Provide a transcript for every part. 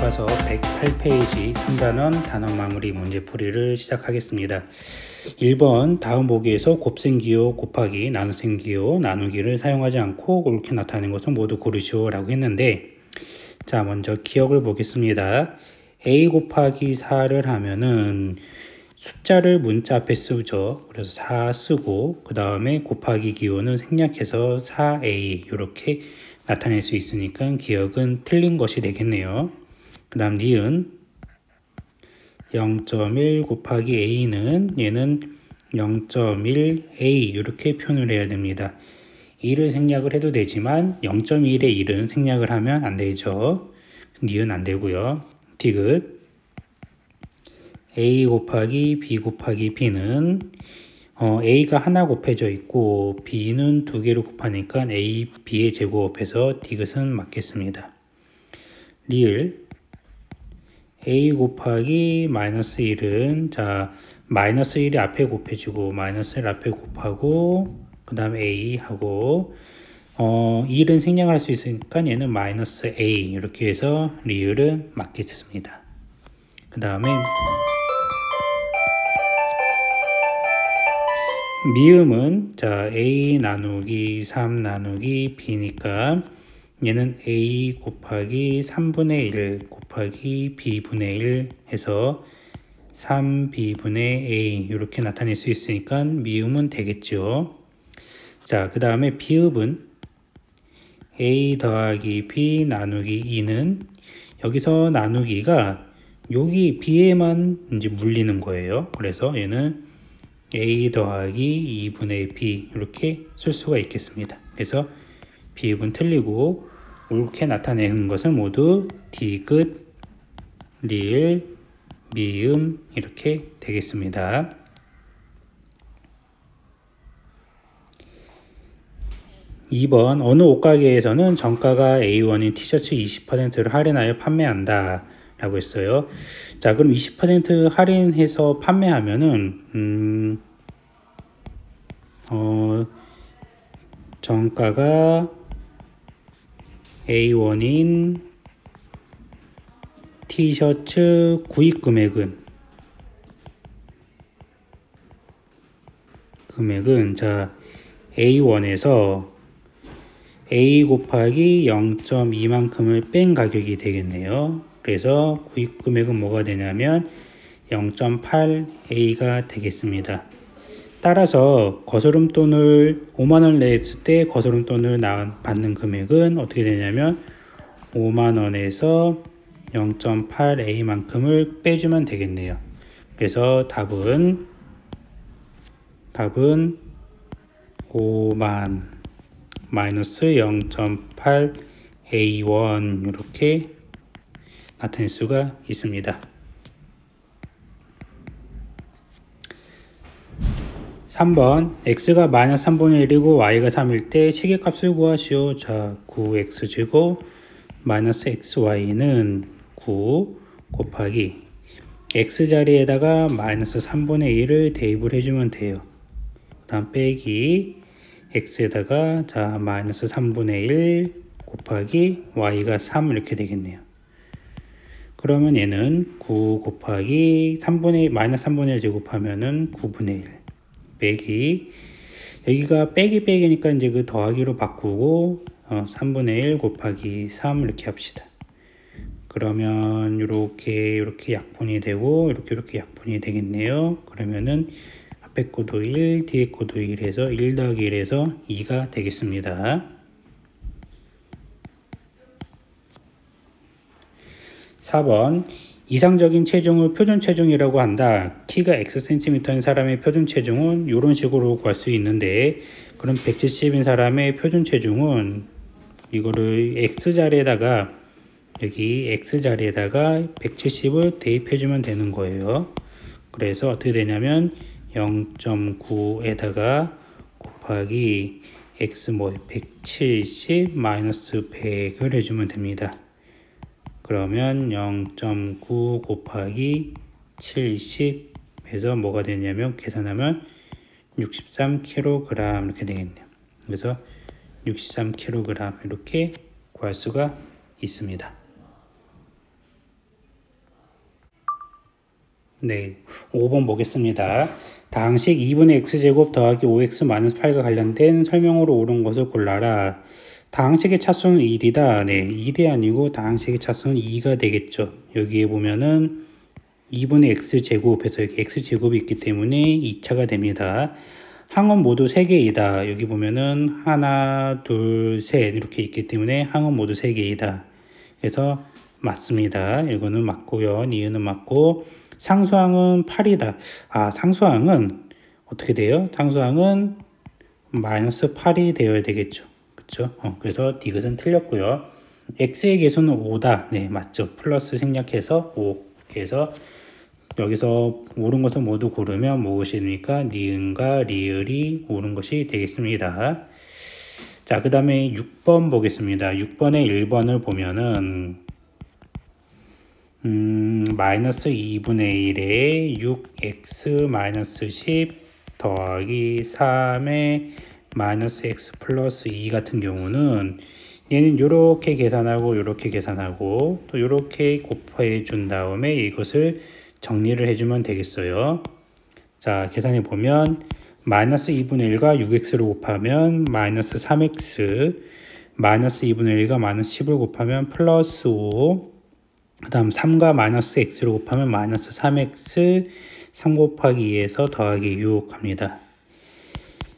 교과서 108페이지 3단원 단어 마무리 문제풀이를 시작하겠습니다. 1번 다음 보기에서 곱셈기호 곱하기 나눗셈기호 나누기를 사용하지 않고 옳게 나타낸 것은 모두 고르시오 라고 했는데, 자 먼저 기억을 보겠습니다. a 곱하기 4를 하면은 숫자를 문자 앞에 쓰죠. 그래서 4 쓰고 그 다음에 곱하기 기호는 생략해서 4a 이렇게 나타낼 수 있으니까 기억은 틀린 것이 되겠네요. 그 다음 니은 0.1 곱하기 a는 얘는 0.1a 이렇게 표현을 해야 됩니다. 1을 생략을 해도 되지만 0.1의 1은 생략을 하면 안 되죠. 니은 안 되고요. 디귿 a 곱하기 b 곱하기 b는 a가 하나 곱해져 있고 b는 두 개를 곱하니까 a, b의 제곱해서 디귿은 맞겠습니다. 리을 a 곱하기 마이너스 1은 자 마이너스 1이 앞에 곱해지고 마이너스 1 앞에 곱하고 그 다음에 a 하고 1은 생략할 수 있으니까 얘는 마이너스 a 이렇게 해서 리을은 맞겠습니다. 그 다음에 미음은 자 a 나누기 3 나누기 b니까 얘는 a 곱하기 3분의 1 곱하기 b분의 1 해서 3b분의 a 이렇게 나타낼 수 있으니까 미음은 되겠죠. 자, 그 다음에 비읍은 a 더하기 b 나누기 2는 여기서 나누기가 여기 b에만 이제 물리는 거예요. 그래서 얘는 a 더하기 2분의 b 이렇게 쓸 수가 있겠습니다. 그래서 비읍은 틀리고 옳게 나타내는 것은 모두 디귿, 리을, 미음 이렇게 되겠습니다. 2번 어느 옷가게에서는 정가가 A1인 티셔츠 20%를 할인하여 판매한다 라고 했어요. 자, 그럼 20% 할인해서 판매하면은 정가가 A1인 티셔츠 구입 금액은 자 A1에서 A 곱하기 0.2만큼을 뺀 가격이 되겠네요. 그래서 구입 금액은 뭐가 되냐면 0.8A가 되겠습니다. 따라서 거스름돈을 5만원 냈을 때 거스름돈을 받는 금액은 어떻게 되냐면 5만원에서 0.8A만큼을 빼주면 되겠네요. 그래서 답은 5만 마이너스 0.8A1 이렇게 나타낼 수가 있습니다. 3번 x가 마이너스 3분의 1이고 y가 3일 때 시계값을 구하시오. 자, 9x제곱 마이너스 xy는 9 곱하기 x 자리에다가 마이너스 3분의 1을 대입을 해주면 돼요. 그 다음 빼기 x에다가 자 마이너스 3분의 1 곱하기 y가 3 이렇게 되겠네요. 그러면 얘는 9 곱하기 마이너스 3분의 1 제곱하면은 9분의 1 빼기 여기가 빼기니까 이제 그 더하기로 바꾸고 3분의 1 곱하기 3 이렇게 합시다. 그러면 이렇게 약분이 되고 이렇게 약분이 되겠네요. 그러면은 앞에 거도 1 뒤에 거도 1 해서 1 더하기 1에서 2가 되겠습니다. 4번 이상적인 체중을 표준 체중이라고 한다. 키가 Xcm인 사람의 표준 체중은 이런 식으로 구할 수 있는데, 그럼 170인 사람의 표준 체중은 이거를 X자리에다가 여기 X자리에다가 170을 대입해주면 되는 거예요. 그래서 어떻게 되냐면 0.9에다가 곱하기 X 170 마이너스 100을 해주면 됩니다. 그러면 0.9 곱하기 70 해서 뭐가 되냐면 계산하면 63kg 이렇게 되겠네요. 그래서 63kg 이렇게 구할 수가 있습니다. 네, 5번 보겠습니다. 다항식 2분의 x제곱 더하기 5x-8과 관련된 설명으로 옳은 것을 골라라. 다항식의 차수는 1이다. 네, 1이 아니고 다항식의 차수는 2가 되겠죠. 여기에 보면은 2분의 x제곱에서 여기 x제곱이 있기 때문에 2차가 됩니다. 항은 모두 3개이다. 여기 보면은 하나, 둘, 셋 이렇게 있기 때문에 항은 모두 3개이다. 그래서 맞습니다. 이거는 맞고요. 니은은 맞고 상수항은 8이다. 아, 상수항은 어떻게 돼요? 상수항은 마이너스 8이 되어야 되겠죠. 그쵸? 그래서 디귿은 틀렸고요. x의 개수는 5다. 네, 맞죠. 플러스 생략해서 5. 그래서 여기서 옳은 것을 모두 고르면 무엇입니까? 니은과 리을이 옳은 것이 되겠습니다. 자, 그 다음에 6번 보겠습니다. 6번에 1번을 보면은 마이너스 2분의 1에 6x 마이너스 10 더하기 3에 마이너스 x 플러스 2 같은 경우는 얘는 이렇게 계산하고 이렇게 계산하고 또 이렇게 곱해 준 다음에 이것을 정리를 해주면 되겠어요. 자, 계산해 보면 마이너스 2분의 1과 6x를 곱하면 마이너스 3x, 마이너스 2분의 1과 마이너스 10을 곱하면 플러스 5, 그 다음 3과 마이너스 x를 곱하면 마이너스 3x, 3 곱하기 2에서 더하기 6 합니다.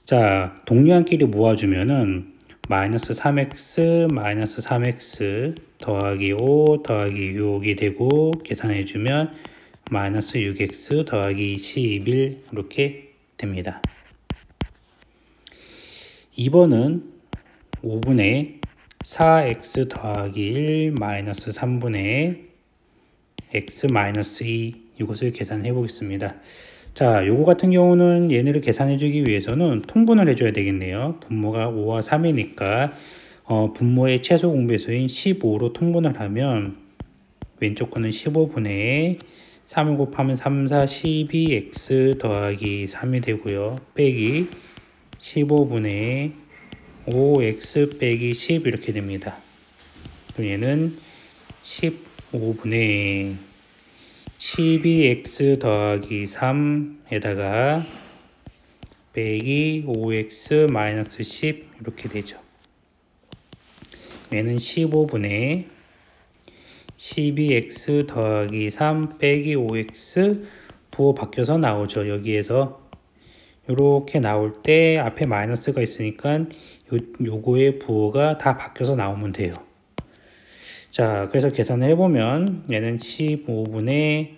자, 동류항끼리 모아주면은 마이너스 3x, 마이너스 3x, 더하기 5, 더하기 6이 되고 계산해주면 마이너스 6x 더하기 21 이렇게 됩니다. 2번은 5분의 4x 더하기 1 마이너스 3분의 x 마이너스 2 이것을 계산해 보겠습니다. 자, 요거 같은 경우는 얘네를 계산해 주기 위해서는 통분을 해줘야 되겠네요. 분모가 5와 3이니까 분모의 최소 공배수인 15로 통분을 하면 왼쪽 거는 15분의 3을 곱하면 3, 4, 12x 더하기 3이 되고요. 빼기 15분의 5x 빼기 10 이렇게 됩니다. 그럼 얘는 15분의 12x 더하기 3에다가 빼기 5x 마이너스 10 이렇게 되죠. 얘는 15분의 12x 더하기 3 빼기 5x 부호 바뀌어서 나오죠. 여기에서 이렇게 나올 때 앞에 마이너스가 있으니까 요거의 부호가 다 바뀌어서 나오면 돼요. 자, 그래서 계산을 해보면 얘는 15분의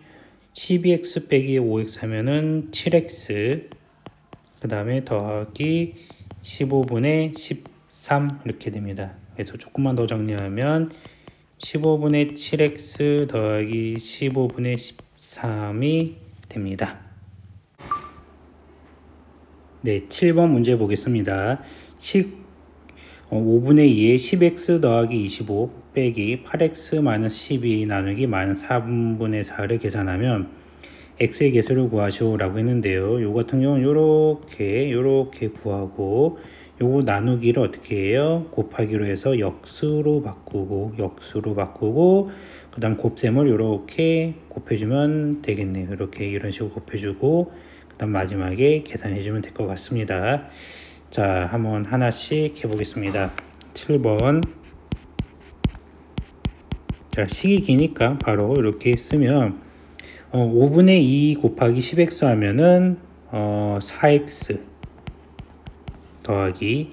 12x 빼기 5x 하면은 7x 그 다음에 더하기 15분의 13 이렇게 됩니다. 그래서 조금만 더 정리하면 15분의 7x 더하기 15분의 13이 됩니다. 네, 7번 문제 보겠습니다. 5분의 2에 10x 더하기 25 빼기 8x 마이너스 12 나누기 마이너스 4분의 4를 계산하면 x의 개수를 구하시오 라고 했는데요. 요 같은 경우는 요렇게 구하고 요거 나누기를 어떻게 해요? 곱하기로 해서 역수로 바꾸고 그 다음 곱셈을 이렇게 곱해주면 되겠네요. 이런 식으로 곱해주고 그 다음 마지막에 계산해주면 될 것 같습니다. 자, 한번 하나씩 해보겠습니다. 7번. 자, 식이 기니까 바로 이렇게 쓰면 5분의 2 곱하기 10x 하면은 4x 더하기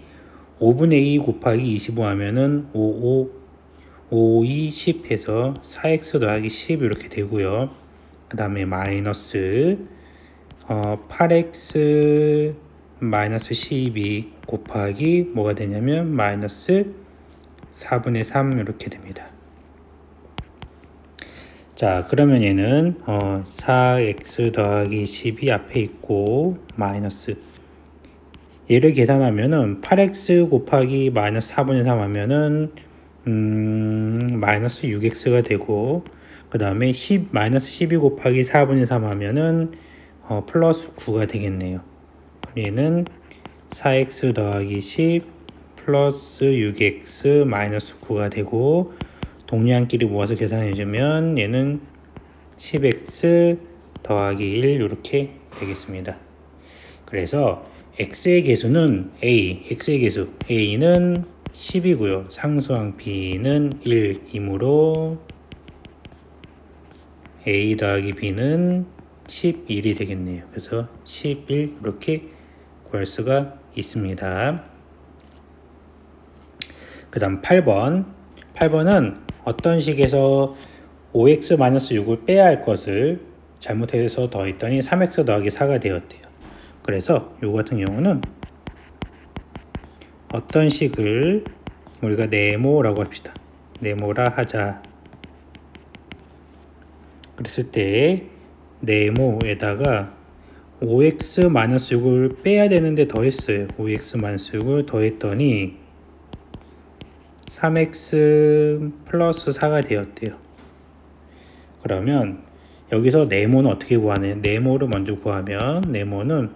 5분의 2 곱하기 25 하면은 5, 2, 10 해서 4x 더하기 10 이렇게 되고요. 그 다음에 마이너스 8x 마이너스 12 곱하기 뭐가 되냐면 마이너스 4분의 3 이렇게 됩니다. 자, 그러면 얘는 4x 더하기 10이 앞에 있고 마이너스 얘를 계산하면은 8x 곱하기 마이너스 4분의 3 하면은 마이너스 6x가 되고 그 다음에 마이너스 12 곱하기 4분의 3 하면은 플러스 9가 되겠네요. 얘는 4x 더하기 10 플러스 6x 마이너스 9가 되고 동량끼리 모아서 계산해주면 얘는 10x 더하기 1 이렇게 되겠습니다. 그래서 x의 개수는 a, x의 개수 a는 10이고요. 상수항 b는 1이므로 a 더하기 b는 11이 되겠네요. 그래서 11 이렇게 구할 수가 있습니다. 그 다음 8번. 8번은 어떤 식에서 5x-6을 빼야 할 것을 잘못해서 더했더니 3x 더하기 4가 되었대요. 그래서 요 같은 경우는 어떤 식을 우리가 네모라고 합시다. 네모라 하자. 그랬을 때 네모에다가 5x-6을 빼야 되는데 더했어요. 5x-6을 더했더니 3x 플러스 4가 되었대요. 그러면 여기서 네모는 어떻게 구하냐? 네모를 먼저 구하면 네모는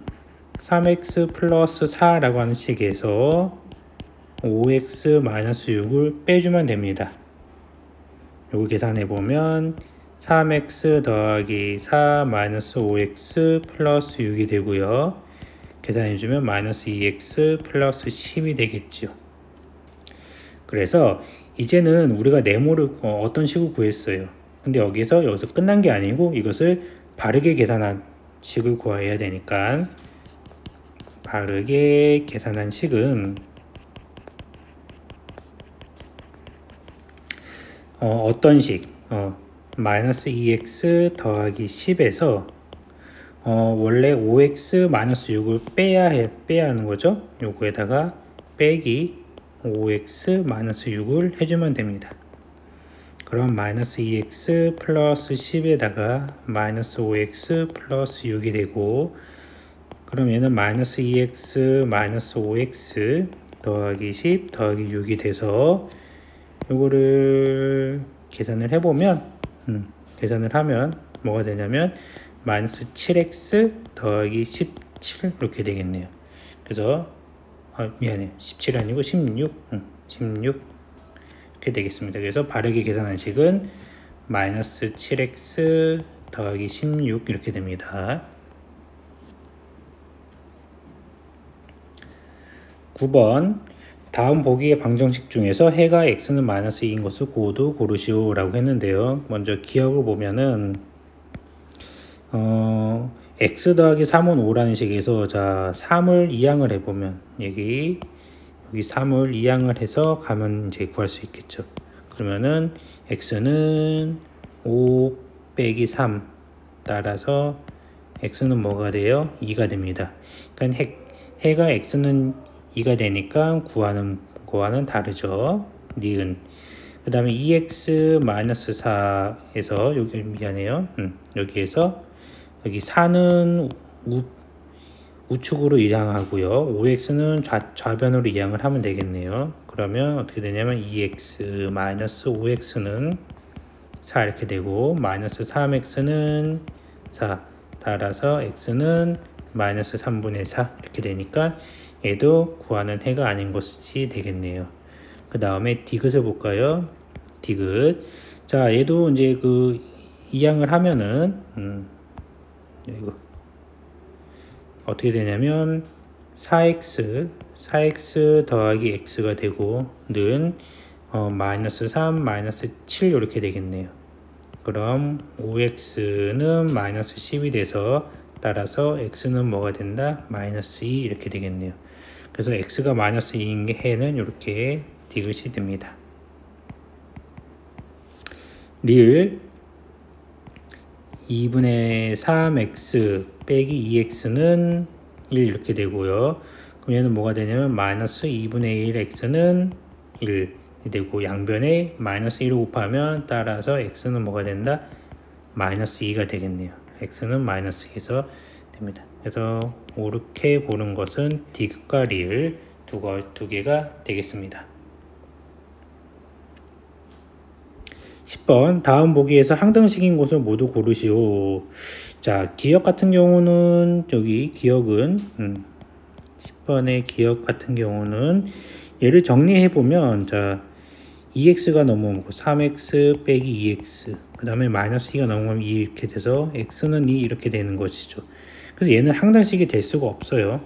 3x 플러스 4라고 하는 식에서 5x-6을 빼주면 됩니다. 요거 계산해보면 3x 더하기 4 마이너스 5x 플러스 6이 되고요. 계산해주면 마이너스 2x 플러스 10이 되겠죠. 그래서 이제는 우리가 네모를 어떤 식으로 구했어요. 근데 여기서 끝난 게 아니고 이것을 바르게 계산한 식을 구해야 되니까 바르게 계산한 식은 어떤 식? 마이너스 2x 더하기 10에서 원래 5x 마이너스 6을 빼야 하는 거죠. 요거에다가 빼기 5x 마이너스 6을 해주면 됩니다. 그럼 마이너스 2x 플러스 10에다가 마이너스 5x 플러스 6이 되고, 그럼 얘는 마이너스 2x 마이너스 5x 더하기 10 더하기 6이 돼서 요거를 계산을 해보면 계산을 하면 뭐가 되냐면 마이너스 7x 더하기 17 이렇게 되겠네요. 그래서 미안해, 17이 아니고 16 이렇게 되겠습니다. 그래서 바르게 계산한 식은 마이너스 7x 더하기 16 이렇게 됩니다. 9번 다음 보기의 방정식 중에서 해가 x는 마이너스 2인 것을 고르시오 라고 했는데요. 먼저 기억을 보면은 x 더하기 3은 5라는 식에서 자 3을 이항을 해보면 여기 3을 이항을 해서 가면 이제 구할 수 있겠죠. 그러면은 x는 5 빼기 3 따라서 x는 뭐가 돼요? 2가 됩니다. 그러니까 해가 x는 2가 되니까 구하는 거와는 다르죠. 니은. 그 다음에 2x-4에서 여기 미안해요. 여기에서 여기 4는 우측으로 이항하고요. 5x는 좌변으로 이항을 하면 되겠네요. 그러면 어떻게 되냐면 2x-5x는 4 이렇게 되고 마이너스 3x는 4 따라서 x는 마이너스 3분의 4 이렇게 되니까 얘도 구하는 해가 아닌 것이 되겠네요. 그 다음에 디귿을 볼까요? 디귿. 자, 얘도 이제 그 이항을 하면은 이거 어떻게 되냐면 4x 더하기 x가 되고 는 마이너스 3 마이너스 7 이렇게 되겠네요. 그럼 5x는 마이너스 10이 돼서 따라서 x는 뭐가 된다? 마이너스 2 이렇게 되겠네요. 그래서 x가 마이너스 2인 해는 이렇게 디귿이 됩니다. 리을 2분의 3x 빼기 2x는 1 이렇게 되고요. 그럼 얘는 뭐가 되냐면 마이너스 2분의 1x는 1이 되고 양변에 마이너스 1을 곱하면 따라서 x는 뭐가 된다? 마이너스 2가 되겠네요. x는 마이너스 2에서 됩니다. 그래서 옳게 고른 것은 디귿과 리을 두 개가 되겠습니다. 10번 다음 보기에서 항등식인 것을 모두 고르시오. 자, 기억 같은 경우는 여기 기억은 10번의 기억 같은 경우는 얘를 정리해 보면 자 2x가 넘어오면 3x 빼기 2x 그 다음에 마이너스 2가 넘어가면 2 이렇게 돼서 x는 2 이렇게 되는 것이죠. 그래서 얘는 항등식이 될 수가 없어요.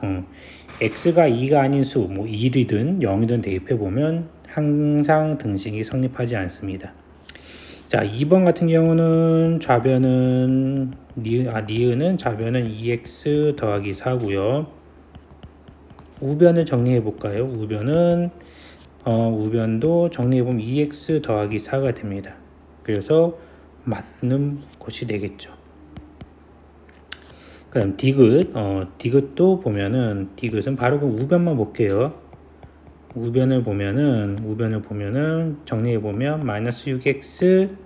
x가 2가 아닌 수, 뭐 1이든 0이든 대입해 보면 항상 등식이 성립하지 않습니다. 자, 2번 같은 경우는 좌변은 니은은 좌변은 2x 더하기 4고요. 우변을 정리해 볼까요? 우변도 정리해 보면 2x 더하기 4가 됩니다. 그래서 맞는 것이 되겠죠. 그럼 디귿도 보면은 디귿은 바로 그 우변만 볼게요. 우변을 보면은 정리해 보면 마이너스 6x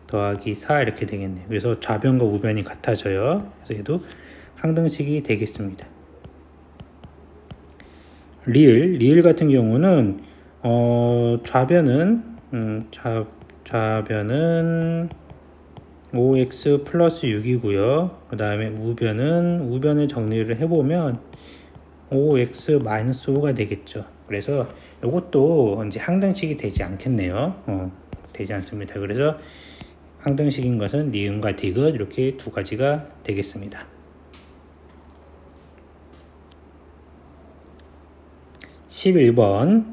더하기 4 이렇게 되겠네요. 그래서 좌변과 우변이 같아져요. 그래서 얘도 항등식이 되겠습니다. 리을 같은 경우는 좌변은 5x 플러스 6이고요. 그 다음에 우변을 정리를 해보면 5x 마이너스 5가 되겠죠. 그래서 이것도 이제 항등식이 되지 않겠네요. 되지 않습니다. 그래서 항등식인 것은 니은과 디귿 이렇게 두 가지가 되겠습니다. 11번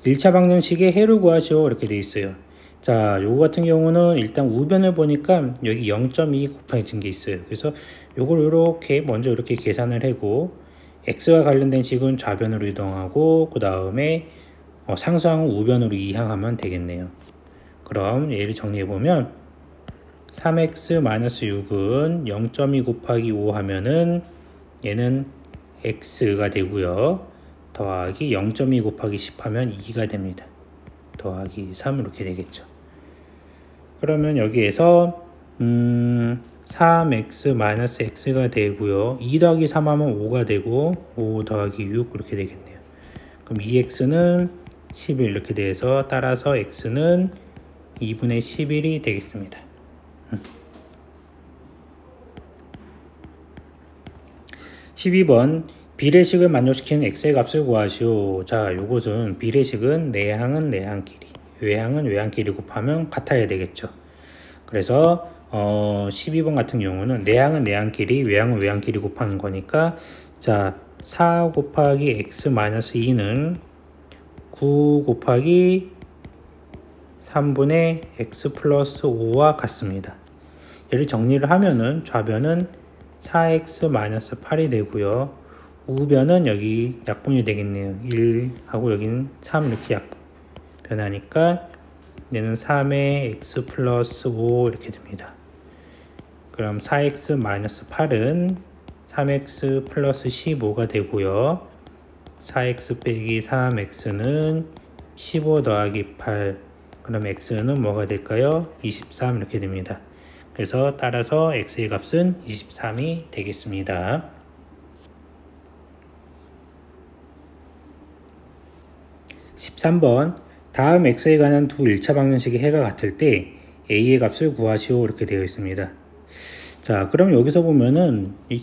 1차 방정식의 해를 구하시오 이렇게 되어 있어요. 자, 요거 같은 경우는 일단 우변을 보니까 여기 0.2 곱해진 게 있어요. 그래서 요걸 먼저 이렇게 계산을 하고 x와 관련된 식은 좌변으로 이동하고 그 다음에 상수항은 우변으로 이항하면 되겠네요. 그럼 얘를 정리해 보면 3x-6은 0.2 곱하기 5 하면은 얘는 x가 되고요. 더하기 0.2 곱하기 10 하면 2가 됩니다. 더하기 3 이렇게 되겠죠. 그러면 여기에서 3x-x가 되고요. 2 더하기 3 하면 5가 되고 5 더하기 6 이렇게 되겠네요. 그럼 2x는 11 이렇게 돼서 따라서 x는 2분의 11이 되겠습니다. 12번 비례식을 만족시키는 x의 값을 구하시오. 자, 요것은 비례식은 내항은 내항끼리, 외항은 외항끼리 곱하면 같아야 되겠죠. 그래서 12번 같은 경우는 내항은 내항끼리, 외항은 외항끼리 곱하는 거니까 자, 4 곱하기 x 마이너스 2는 9 곱하기 3분의 x 플러스 5와 같습니다. 얘를 정리를 하면은 좌변은 4x 마이너스 8이 되고요. 우변은 여기 약분이 되겠네요. 1하고 여기는 3 이렇게 변하니까 얘는 3의 x 플러스 5 이렇게 됩니다. 그럼 4x 마이너스 8은 3x 플러스 15가 되고요. 4x 빼기 3x는 15 더하기 8 그럼 x는 뭐가 될까요? 23 이렇게 됩니다. 그래서 따라서 x의 값은 23이 되겠습니다. 13번 다음 x에 관한 두 1차 방정식의 해가 같을 때 a의 값을 구하시오 이렇게 되어 있습니다. 자, 그럼 여기서 보면은 이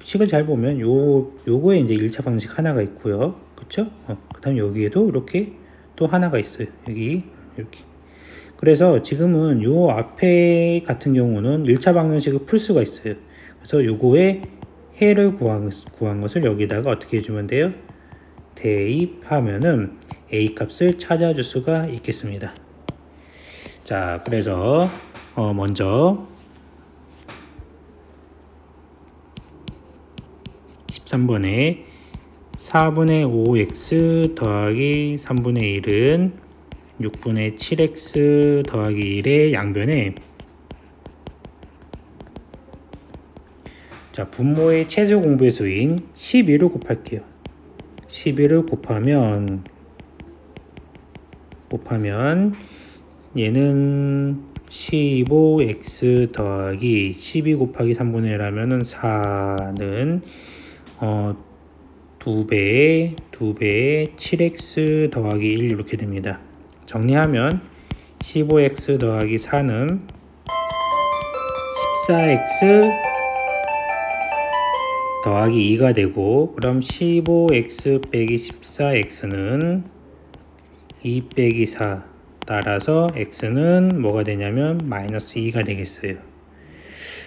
식을 잘 보면 요거에 이제 1차 방정식 하나가 있고요. 그쵸? 그 다음 여기에도 이렇게 또 하나가 있어요. 여기 이렇게. 그래서 지금은 요 앞에 같은 경우는 1차 방정식을 풀 수가 있어요. 그래서 요거에 해를 구한 것을 여기다가 어떻게 해주면 돼요? 대입하면은 a 값을 찾아줄 수가 있겠습니다. 자, 그래서 먼저 13번에 4분의 5x 더하기 3분의 1은 6분의 7x 더하기 1의 양변에 자, 분모의 최소 공배수인 12를 곱할게요. 12를 곱하면 얘는 15x 더하기 12 곱하기 3분의 1 하면은 4는 2배에 7x 더하기 1 이렇게 됩니다. 정리하면 15x 더하기 4는 14x 더하기 2가 되고 그럼 15x 빼기 14x는 2 빼기 4 따라서 x는 뭐가 되냐면 마이너스 2가 되겠어요.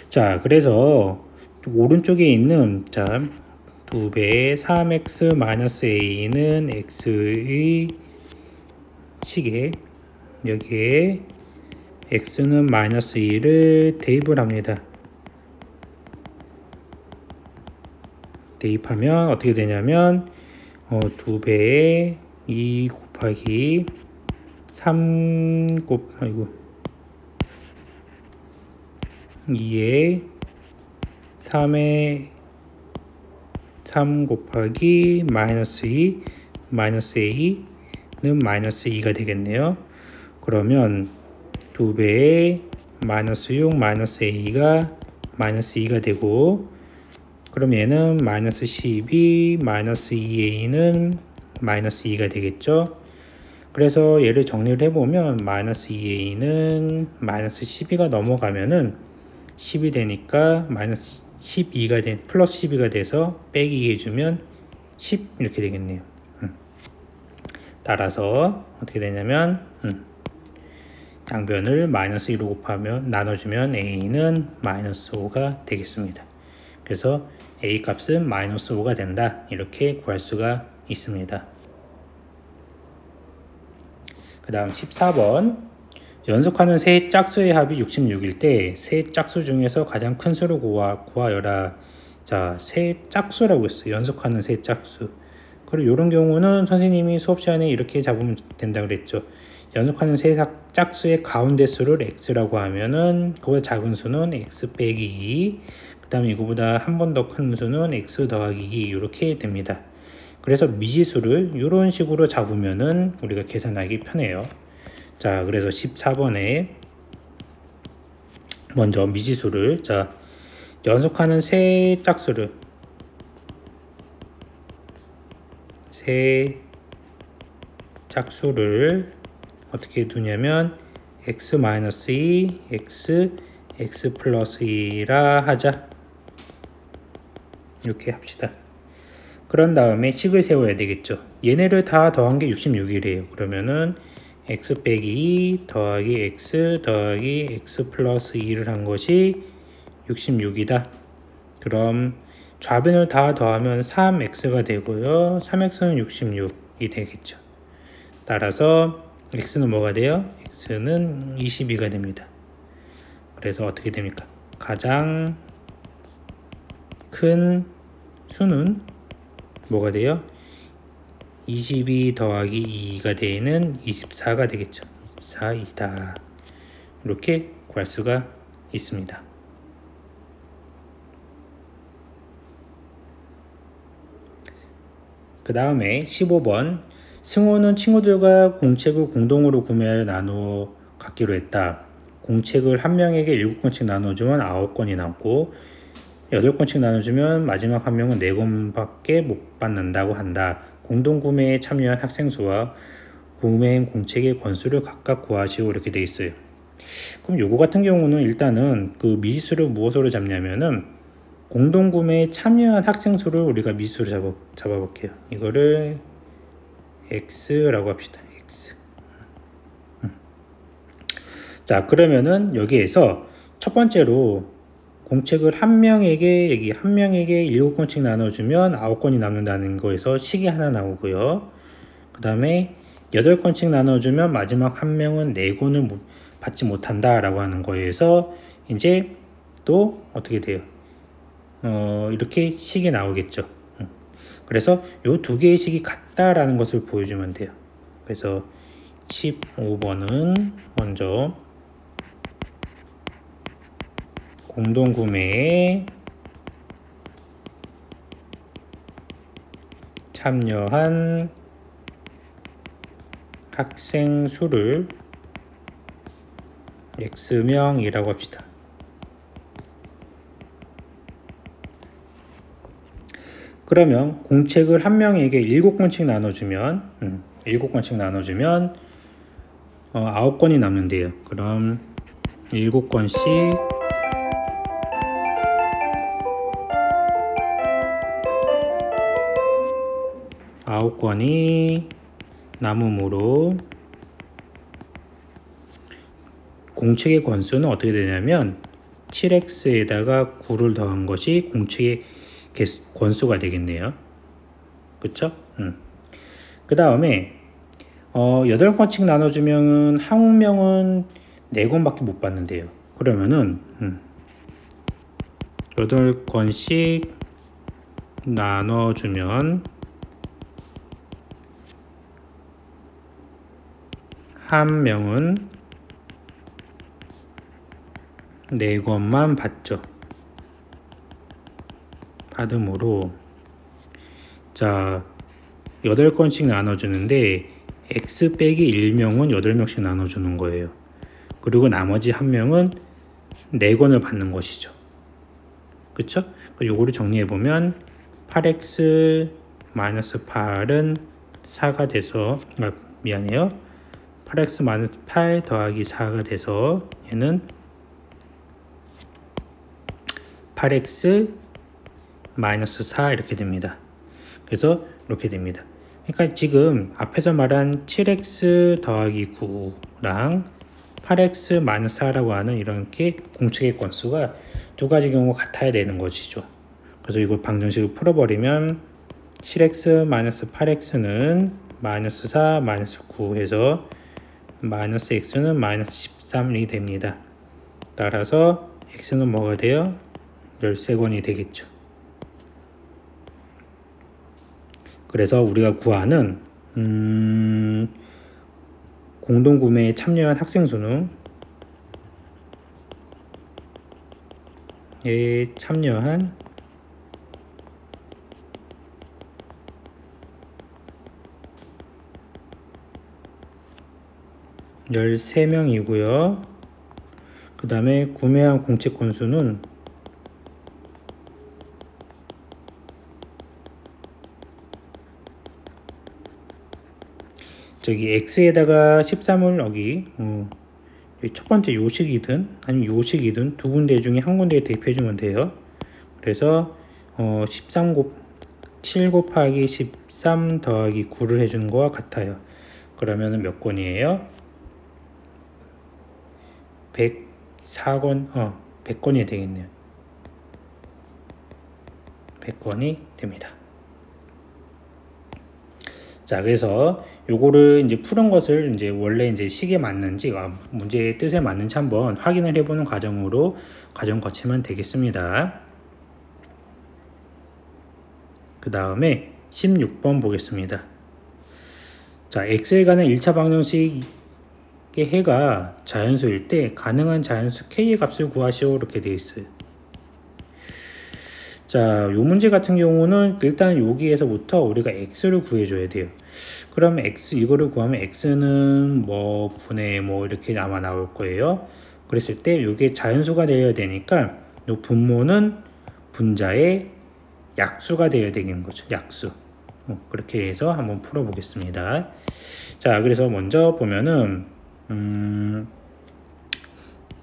자, 그래서 오른쪽에 있는 2배의 3x 마이너스 a는 x의 식에 여기에 x는 마이너스 2를 대입을 합니다. 대입하면 어떻게 되냐면 2배의 2 곱하기 2에 3에 3 곱하기 마이너스 2 마이너스 a는 마이너스 2가 되겠네요. 그러면 2배의 마이너스 6 마이너스 a가 마이너스 2가 되고, 그럼 얘는 마이너스 12 마이너스 2a는 마이너스 2가 되겠죠. 그래서 얘를 정리를 해보면 마이너스 2a는 마이너스 12가 넘어가면은 10이 되니까 마이너스 12가 플러스 12가 돼서 빼기 해주면 10 이렇게 되겠네요. 따라서 어떻게 되냐면 양변을 마이너스 2로 곱하면 나눠주면 a는 마이너스 5가 되겠습니다. 그래서 a 값은 마이너스 5가 된다, 이렇게 구할 수가 있습니다. 그 다음 14번, 연속하는 세 짝수의 합이 66일 때 세 짝수 중에서 가장 큰 수를 구하여라. 자, 세 짝수라고 했어요. 연속하는 세 짝수. 그리고 이런 경우는 선생님이 수업 시간에 이렇게 잡으면 된다 그랬죠. 연속하는 세 짝수의 가운데 수를 x라고 하면은 그보다 작은 수는 x 빼기 2, 그 다음에 이거보다 한 번 더 큰 수는 x 더하기 2 이렇게 됩니다. 그래서 미지수를 이런 식으로 잡으면은 우리가 계산하기 편해요. 자, 그래서 14번에 먼저 미지수를, 연속하는 세 짝수를, 어떻게 두냐면 x-2, x 플러스 2라 하자. 이렇게 합시다. 그런 다음에 식을 세워야 되겠죠. 얘네를 다 더한 게 66이래요. 그러면은 x 빼기 2 더하기 x 더하기 x 플러스 2를 한 것이 66이다. 그럼 좌변을 다 더하면 3x가 되고요. 3x는 66이 되겠죠. 따라서 x는 뭐가 돼요? x는 22가 됩니다. 그래서 어떻게 됩니까? 가장 큰 수는 뭐가 돼요? 22 더하기 2가 되는 24가 되겠죠. 24이다. 이렇게 구할 수가 있습니다. 그 다음에 15번, 승호는 친구들과 공책을 공동으로 구매하여 나누어 갖기로 했다. 공책을 한 명에게 7권씩 나눠주면 9권이 남고 8권씩 나눠주면 마지막 한 명은 4권밖에 못 받는다고 한다. 공동구매에 참여한 학생 수와 구매한 공책의 권수를 각각 구하시오. 이렇게 돼 있어요. 그럼 요거 같은 경우는 일단은 그 미지수를 무엇으로 잡냐면은 공동구매에 참여한 학생 수를 우리가 미지수로 잡아볼게요. 이거를 x라고 합시다. x. 자, 그러면은 여기에서 첫 번째로 공책을 한 명에게 7권씩 나눠주면 9권이 남는다는 거에서 식이 하나 나오고요. 그 다음에 8권씩 나눠주면 마지막 한 명은 4권을 받지 못한다 라고 하는 거에서 이제 또 어떻게 돼요? 이렇게 식이 나오겠죠. 그래서 요 두 개의 식이 같다라는 것을 보여주면 돼요. 그래서 15번은 먼저 공동구매에 참여한 학생 수를 x명이라고 합시다. 그러면 공책을 한 명에게 7권씩 나눠주면 9권이 남는데요. 그럼 7권씩 9권이 남음으로 공책의 건수는 어떻게 되냐면 7x에다가 9를 더한 것이 공책의 건수가 되겠네요. 그쵸? 그 다음에 8권씩 나눠주면 한국명은 4권밖에 못 받는데요. 그러면은 8권씩 나눠주면 한 명은 4권만 받죠. 받음으로 자 8권씩 나눠주는데 x 빼기 1명은 8명씩 나눠주는 거예요. 그리고 나머지 한 명은 4권을 받는 것이죠. 그쵸? 요거를 정리해보면 8x 마이너스 8은 4가 돼서 미안해요. 8x 마이너스 8 더하기 4가 돼서 얘는 8x 마이너스 4 이렇게 됩니다. 그래서 이렇게 됩니다. 그러니까 지금 앞에서 말한 7x 더하기 9랑 8x 마이너스 4라고 하는 이렇게 공책의 건수가 두 가지 경우 같아야 되는 것이죠. 그래서 이걸 방정식을 풀어버리면 7x 마이너스 8x는 마이너스 4 마이너스 9 해서 마이너스 x는 마이너스 13이 됩니다. 따라서 x는 뭐가 돼요? 13권이 되겠죠. 그래서 우리가 구하는 공동구매에 참여한 학생 수는 참여한 (13명이고요) 그 다음에 구매한 공책 건수는 저기 x에다가 13을 여기 첫 번째 요식이든 아니면 요식이든 두 군데 중에 한 군데에 대입해 주면 돼요. 그래서 7 곱하기 13 더하기 9를 해주는 거와 같아요. 그러면 몇 권이에요? 104권 100권이 되겠네요. 100권이 됩니다. 자, 그래서 요거를 이제 푸는 것을 이제 원래 이제 식에 맞는지 문제의 뜻에 맞는지 한번 확인을 해보는 과정으로 과정 거치면 되겠습니다. 그 다음에 16번 보겠습니다. 자, x에 관한 1차 방정식의 해가 자연수일 때 가능한 자연수 k의 값을 구하시오 이렇게 되어 있어요. 자, 요 문제 같은 경우는 일단 여기에서부터 우리가 x를 구해줘야 돼요. 그러면 이거를 구하면 x는 뭐 분의 뭐 이렇게 아마 나올 거예요. 그랬을 때 이게 자연수가 되어야 되니까 요 분모는 분자의 약수가 되어야 되는 거죠. 약수. 그렇게 해서 한번 풀어보겠습니다. 자, 그래서 먼저 보면은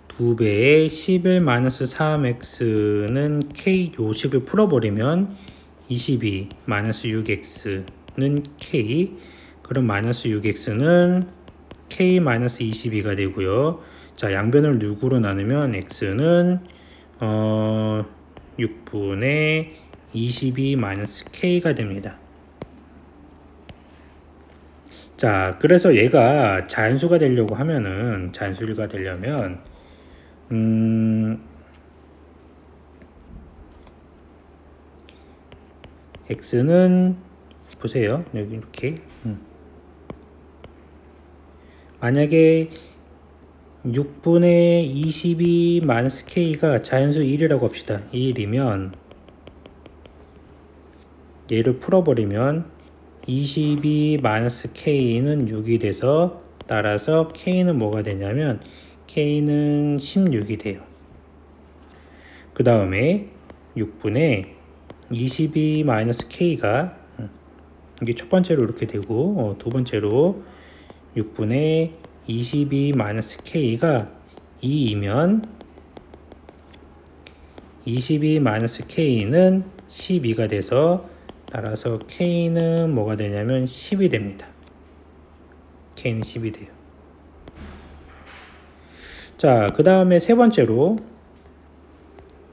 2배의 11-3x는 k 요식을 풀어버리면 22-6x는 k, 그럼 마이너스 6x는 k-22가 되고요. 자, 양변을 6으로 나누면 x는 6분의 22-k가 됩니다. 자, 그래서 얘가 자연수가 되려고 하면은 자연수가 되려면 x는 보세요. 여기 이렇게 만약에 6분의 22-k가 자연수 1이라고 합시다. 1이면 얘를 풀어버리면 22-k는 6이 돼서 따라서 k는 뭐가 되냐면 k는 16이 돼요. 그 다음에 6분의 22-k가 이게 첫 번째로 이렇게 되고 두 번째로 6분의 22-k가 2이면 22-k는 12가 돼서 따라서 k는 뭐가 되냐면 10이 됩니다. K는 10이 돼요. 자, 그 다음에 세 번째로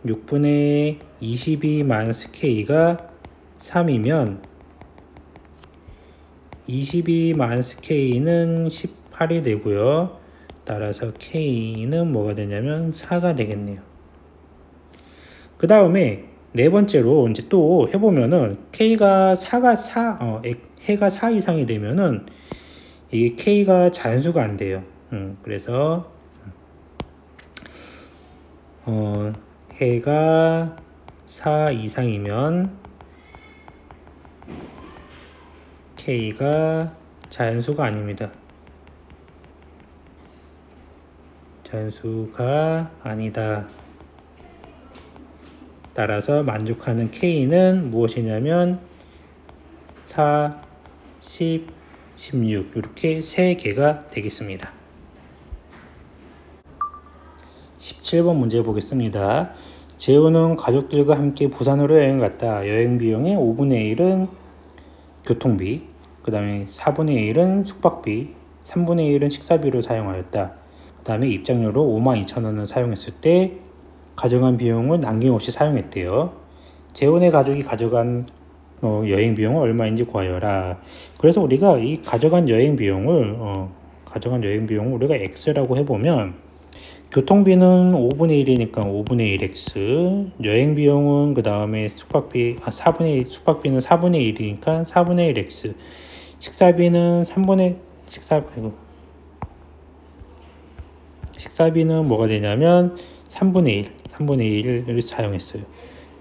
6분의 22 마이너스 K가 3이면 22 마이너스 K는 18이 되고요. 따라서 K는 뭐가 되냐면 4가 되겠네요. 그 다음에 네 번째로 이제 또 해보면은 K가 4가 해가 4 이상이 되면은 이게 K가 잔수가 안 돼요. 그래서 해가 4 이상이면 K가 자연수가 아닙니다. 자연수가 아니다. 따라서 만족하는 K는 무엇이냐면 4, 10, 16 이렇게 3개가 되겠습니다. 17번 문제 보겠습니다. 재우는 가족들과 함께 부산으로 여행 갔다. 여행 비용의 5분의 1은 교통비, 그 다음에 4분의 1은 숙박비, 3분의 1은 식사비로 사용하였다. 그 다음에 입장료로 52,000원을 사용했을 때 가져간 비용을 남김없이 사용했대요. 재혼의 가족이 가져간 여행 비용은 얼마인지 구하여라. 그래서 우리가 이 가져간 여행 비용을 우리가 X라고 해보면 교통비는 5분의 1이니까 5분의 1X, 여행 비용은 그 다음에 숙박비는 4분의 1이니까 4분의 1X, 식사비는 식사비는 뭐가 되냐면 3분의 1을 사용했어요.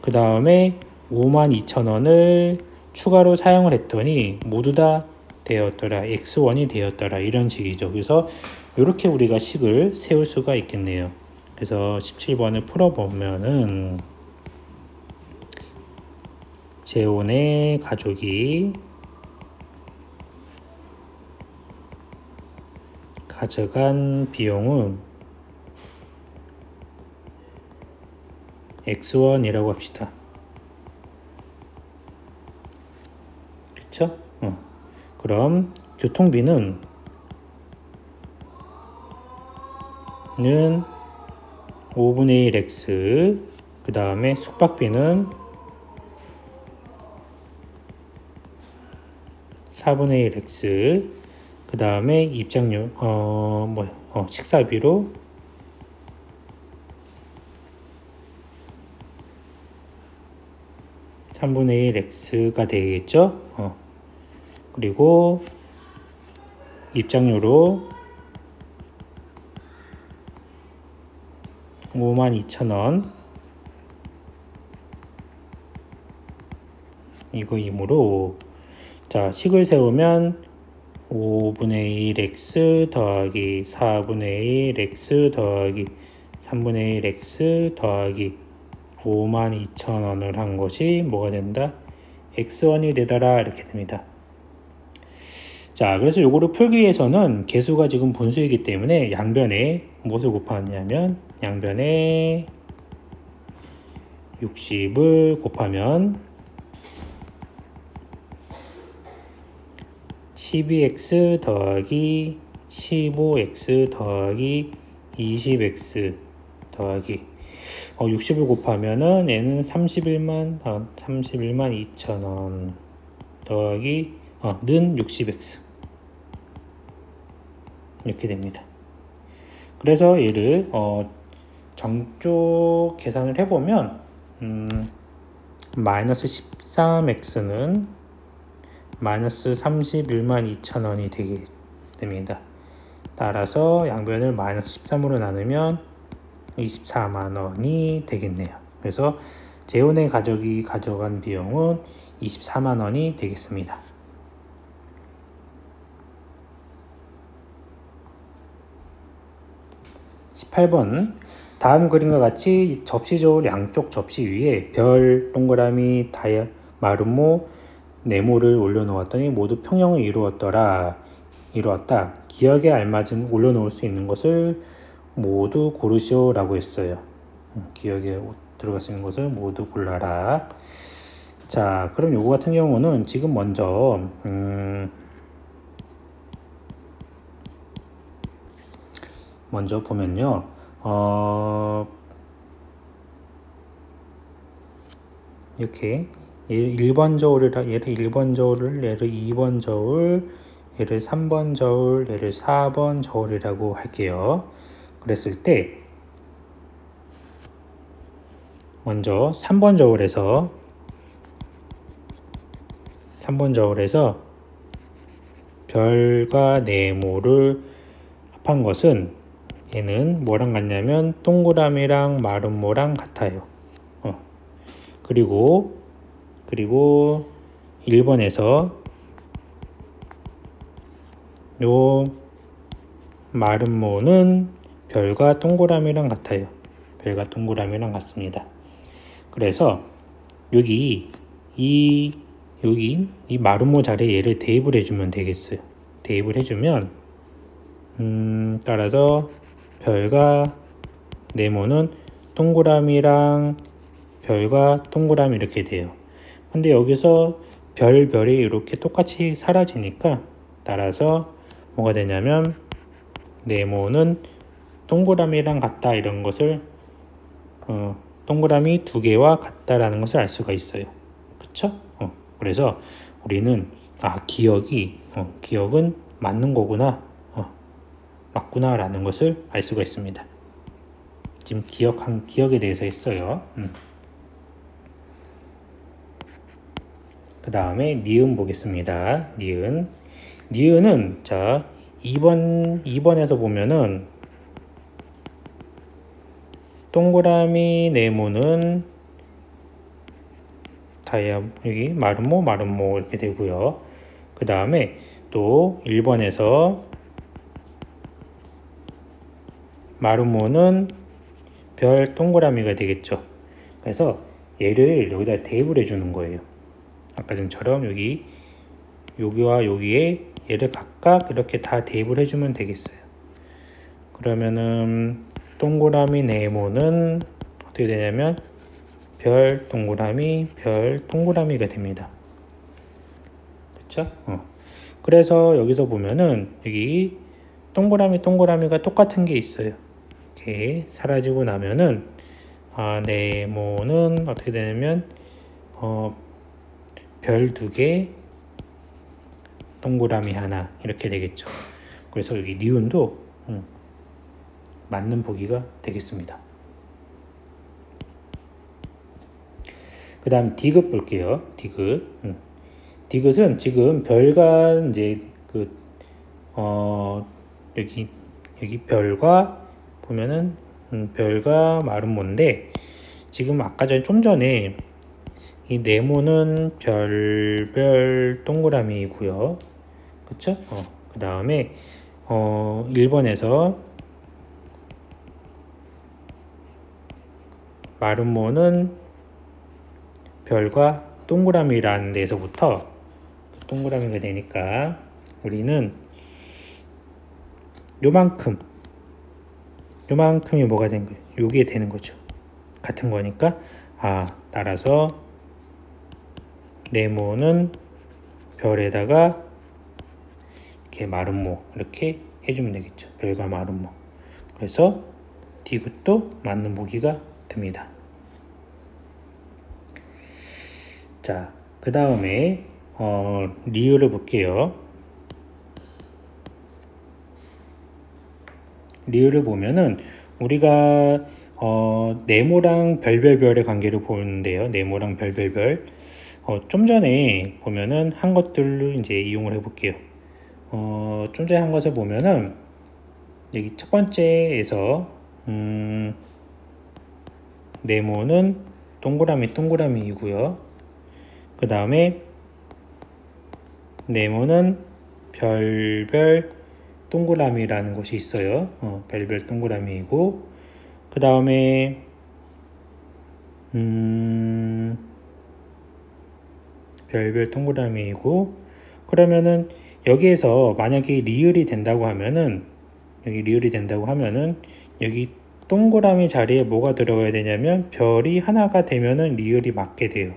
그 다음에 52,000원을 추가로 사용을 했더니 모두 다 되었더라. X1이 되었더라. 이런 식이죠. 그래서 이렇게 우리가 식을 세울 수가 있겠네요. 그래서 17번을 풀어보면은 재혼의 가족이 가져간 비용은 X1이라고 합시다. 그쵸? 그럼 교통비는 5분의 1X, 그 다음에 숙박비는 4분의 1X, 그 다음에 입장료, 식사비로 3분의 1X가 되겠죠? 그리고 입장료로 52,000원 이거이므로 자 식을 세우면 5분의 1x 더하기 4분의 1x 더하기 3분의 1x 더하기 52,000원을 한 것이 뭐가 된다? X1이 되더라 이렇게 됩니다. 자, 그래서 요거를 풀기 위해서는 개수가 지금 분수이기 때문에 양변에 무엇을 곱하냐면 양변에 60을 곱하면 12x 더하기 15x 더하기 20x 더하기 60을 곱하면은 얘는 31만 2천원 더하기 는 60x 이렇게 됩니다. 그래서 얘를 정쪽 계산을 해보면 마이너스 13x는 마이너스 31만 2천원이 되게 됩니다. 따라서 양변을 마이너스 13으로 나누면 24만원이 되겠네요. 그래서 재혼의 가족이 가져간 비용은 24만원이 되겠습니다. 18번 다음 그림과 같이 접시 저울 양쪽 접시 위에 별, 동그라미, 마름모, 네모를 올려놓았더니 모두 평형을 이루었다. 기억에 알맞은 올려놓을 수 있는 것을 모두 고르시오 라고 했어요. 기억에 들어갈 수 있는 것을 모두 골라라. 자, 그럼 요거 같은 경우는 지금 먼저 먼저 보면요. 이렇게 얘를 1번 저울을 얘를 1번 저울, 얘를 2번 저울, 얘를 3번 저울, 얘를 4번 저울이라고 할게요. 그랬을 때 먼저 3번 저울에서 별과 네모를 합한 것은 얘는 뭐랑 같냐면 동그라미랑 마름모랑 같아요. 그리고 1번에서 요 마름모는 별과 동그라미랑 같아요. 별과 동그라미랑 같습니다. 그래서 여기 이 마름모 자리에 얘를 대입을 해주면 되겠어요. 대입을 해주면 따라서 별과 네모는 동그라미랑 별과 동그라미 이렇게 돼요. 근데 여기서 별이 이렇게 똑같이 사라지니까 따라서 뭐가 되냐면 네모는 동그라미랑 같다 이런 것을 동그라미 두 개와 같다라는 것을 알 수가 있어요. 그쵸? 그래서 우리는 기억은 맞는 거구나, 맞구나 라는 것을 알 수가 있습니다. 지금 기억에 대해서 했어요. 그 다음에 니은 보겠습니다. 니은은 자 2번에서 보면은 동그라미 네모는 여기 마름모 이렇게 되고요. 그 다음에 또 1번에서 마름모는 별 동그라미가 되겠죠. 그래서 얘를 여기다 대입을 해주는 거예요. 아까 전처럼 여기와 여기에 얘를 각각 이렇게 다 대입을 해주면 되겠어요. 그러면은 동그라미 네모는 어떻게 되냐면 별 동그라미가 됩니다. 그쵸? 그래서 여기서 보면은 여기 동그라미가 똑같은 게 있어요. 이렇게 사라지고 나면은 네모는 어떻게 되냐면 별 2개, 동그라미 하나 이렇게 되겠죠. 그래서 여기 니은도 맞는 보기가 되겠습니다. 그 다음 디귿 볼게요. 디귿은 지금 별과 이제 여기 별과 보면은 별과 마름모인데 지금 아까 좀 전에 이 네모는 별 동그라미이고요. 그쵸? 그 다음에 1번에서 마름모는 별과 동그라미라는 데서부터 동그라미가 되니까 우리는 요만큼이 뭐가 된 거예요? 요게 되는 거죠. 같은 거니까 따라서 네모는 별에다가 이렇게 마름모 이렇게 해주면 되겠죠. 별과 마름모. 그래서 디귿도 맞는 보기가 됩니다. 자, 그 다음에 리을을 볼게요. 리을을 보면은 우리가 네모랑 별의 관계를 보는데요. 네모랑 별별. 좀 전에 보면은 한 것들로 이제 이용을 해볼게요. 좀 전에 한 것을 보면은 여기 첫 번째에서 네모는 동그라미이고요. 그 다음에 네모는 별별 동그라미라는 것이 있어요. 별별 동그라미이고 그 다음에 별별 동그라미이고 그러면은 여기에서 만약에 리을이 된다고 하면은 여기 동그라미 자리에 뭐가 들어가야 되냐면 별이 하나가 되면은 리을이 맞게 돼요.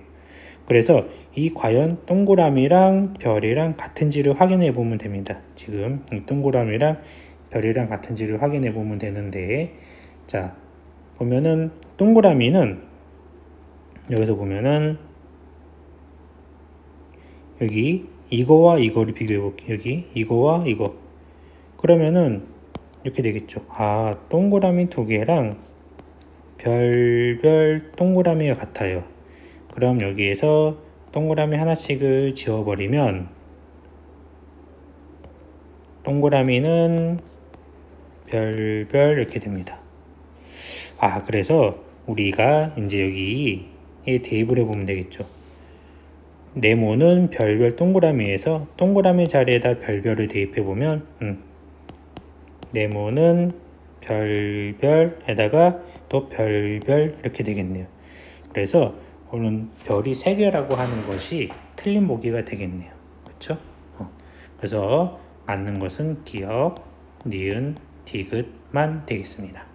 그래서 이 과연 동그라미랑 별이랑 같은지를 확인해 보면 됩니다. 지금 이 동그라미랑 별이랑 같은지를 확인해 보면 되는데, 자, 보면은 동그라미는 여기서 보면은 여기 이거와 이거를 비교해 볼게요. 여기 이거와 이거. 그러면은 이렇게 되겠죠. 아, 동그라미 두 개랑 별별 동그라미가 같아요. 그럼 여기에서 동그라미 하나씩을 지워버리면 동그라미는 별별 이렇게 됩니다. 아, 그래서 우리가 이제 여기에 대입을 해보면 되겠죠. 네모는 별별 동그라미에서 동그라미 자리에다 별별을 대입해보면 네모는 별별에다가 또 별별 이렇게 되겠네요. 그래서 오늘 별이 3개라고 하는 것이 틀린 보기가 되겠네요. 그렇죠? 그래서 맞는 것은 기역, 니은, 디귿만 되겠습니다.